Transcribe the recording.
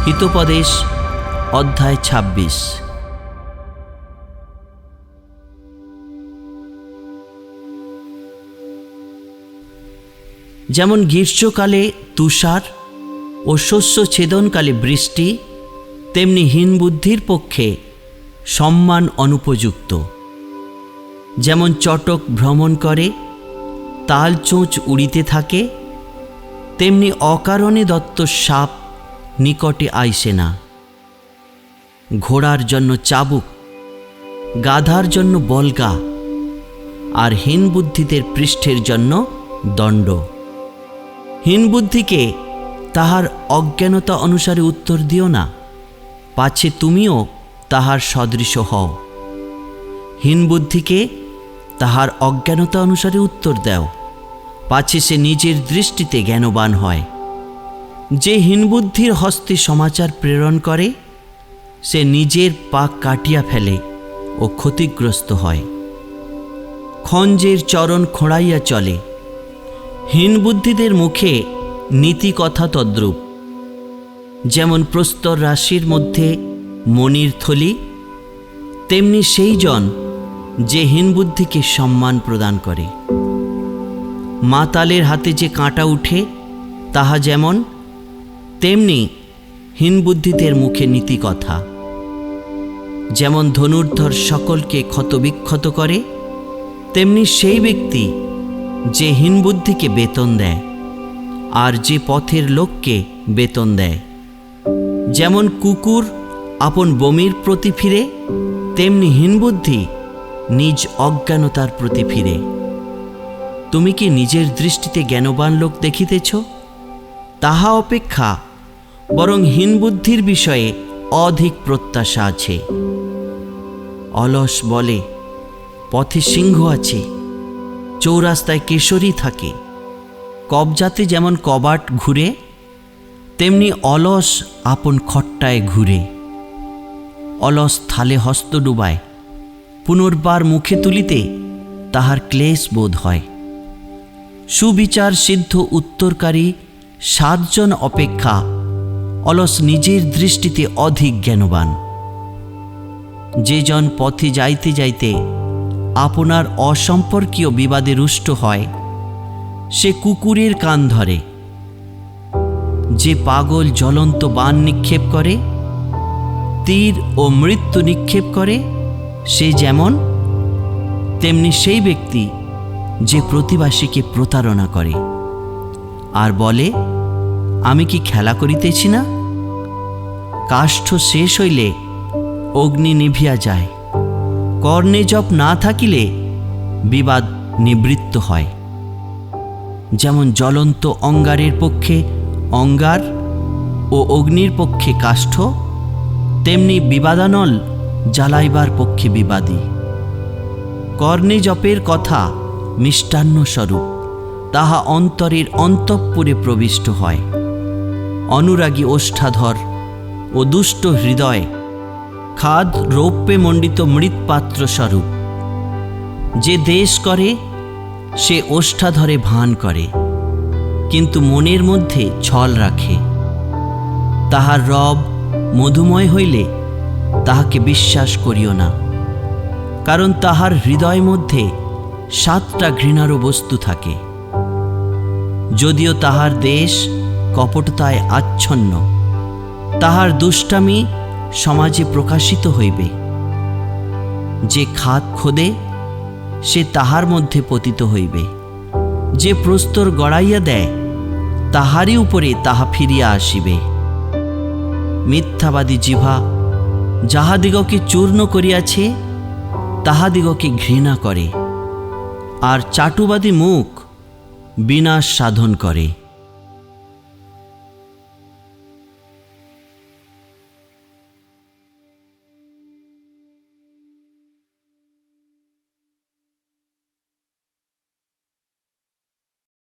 হিতোপদেশ অধ্যায় ২৬। যেমন গ্রীষ্মকালে তুষার ও শস্য ছেদনকালে বৃষ্টি, তেমনি হীন বুদ্ধির পক্ষে সম্মান অনুপযুক্ত। যেমন চটক ভ্রমণ করে, তালচোঁচ উড়িতে থাকে, তেমনি অকারণে দত্ত সাপ নিকটে আইসে না। ঘোড়ার জন্য চাবুক, গাধার জন্য বলগা, আর হীন বুদ্ধিদের পৃষ্ঠের জন্য দণ্ড। হীন বুদ্ধিকে তাহার অজ্ঞানতা অনুসারে উত্তর দিও না, পাছে তুমিও তাহার সদৃশ হও। হীন বুদ্ধিকে তাহার অজ্ঞানতা অনুসারে উত্তর দাও, পাছে সে নিজের দৃষ্টিতে জ্ঞানবান হয়। যে হীন বুদ্ধির হস্তে সমাচার প্রেরণ করে, সে নিজের পাক কাটিয়া ফেলে ও ক্ষতিগ্রস্ত হয়। খঞ্জের চরণ খোঁড়াইয়া চলে, হীন বুদ্ধিদের মুখে নীতি কথা তদ্রূপ। যেমন প্রস্তর রাশির মধ্যে মণির থলি, তেমনি সেই জন যে হীন বুদ্ধিকে সম্মান প্রদান করে। মাতালের হাতে যে কাঁটা উঠে, তাহা যেমন, তেমনি হীন বুদ্ধিদের মুখে নীতি কথা। যেমন ধনুর্ধর সকলকে ক্ষতবিক্ষত করে, তেমনি সেই ব্যক্তি যে হীন বুদ্ধিকে বেতন দেয়, আর যে পথের লোককে বেতন দেয়। যেমন কুকুর আপন বমির প্রতি ফিরে, তেমনি হীন বুদ্ধি নিজ অজ্ঞানতার প্রতি ফিরে। তুমি কি নিজের দৃষ্টিতে জ্ঞানবান লোক দেখিতেছ? তাহা অপেক্ষা বরং হীন বুদ্ধির বিষয়ে অধিক প্রত্যাশা আছে। অলস বলে, পথে সিংহ আছে, চৌরাস্তায় কেশরী থাকে। কবজাতে যেমন কবাট ঘুরে, তেমনি অলস আপন খট্টায় ঘুরে। অলস থালে হস্ত ডুবায়, পুনর্বার মুখে তুলিতে তাহার ক্লেশ বোধ হয়। সুবিচার সিদ্ধ উত্তরকারী 7 জন অপেক্ষা অলস নিজের দৃষ্টিতে অধিক জ্ঞানবান। যে জন পথে যাইতে যাইতে আপনার অসম্পর্কীয় বিবাদে রুষ্ট হয়, সে কুকুরের কান ধরে। যে পাগল জ্বলন্ত বাণ নিক্ষেপ করে, তীর ও মৃত্যু নিক্ষেপ করে, সে যেমন, তেমনি সেই ব্যক্তি যে প্রতিবাসীকে প্রতারণা করে আর বলে, আমি কি খেলা করিতেছি না? কাষ্ঠ শেষ হইলে অগ্নি নিভিয়া যায়, কর্ণে জপ না থাকিলে বিবাদ নিবৃত্ত হয়। যেমন জ্বলন্ত অঙ্গারের পক্ষে অঙ্গার ও অগ্নির পক্ষে কাষ্ঠ, তেমনি বিবাদানল জ্বালাইবার পক্ষে বিবাদী। কর্ণে জপের কথা মিষ্টান্ন স্বরূপ, তাহা অন্তরের অন্তঃপুরে প্রবিষ্ট হয়। অনুরাগী ওষ্ঠাধর ও দুষ্ট হৃদয় খাদ রৌপ্যে মণ্ডিত মৃৎপাত্র স্বরূপ। যে দেশ করে, সে ওষ্ঠাধরে ভান করে, কিন্তু মনের মধ্যে ছল রাখে। তাহার রব মধুময় হইলে তাহাকে বিশ্বাস করিও না, কারণ তাহার হৃদয় মধ্যে 7টা ঘৃণারও বস্তু থাকে। যদিও তাহার দেশ কপটতায় আচ্ছন্ন, তাহার দুষ্টামি সমাজে প্রকাশিত হইবে। যে খাদ খোদে, সে তাহার মধ্যে পতিত হইবে। যে প্রস্তর গড়াইয়া দেয়, তাহারই উপরে তাহা ফিরিয়া আসিবে। মিথ্যাবাদী জিহ্বা যাহাদিগকে চূর্ণ করিয়াছে, তাহাদিগকে ঘৃণা করে, আর চাটুবাদী মুখ বিনাশ সাধন করে।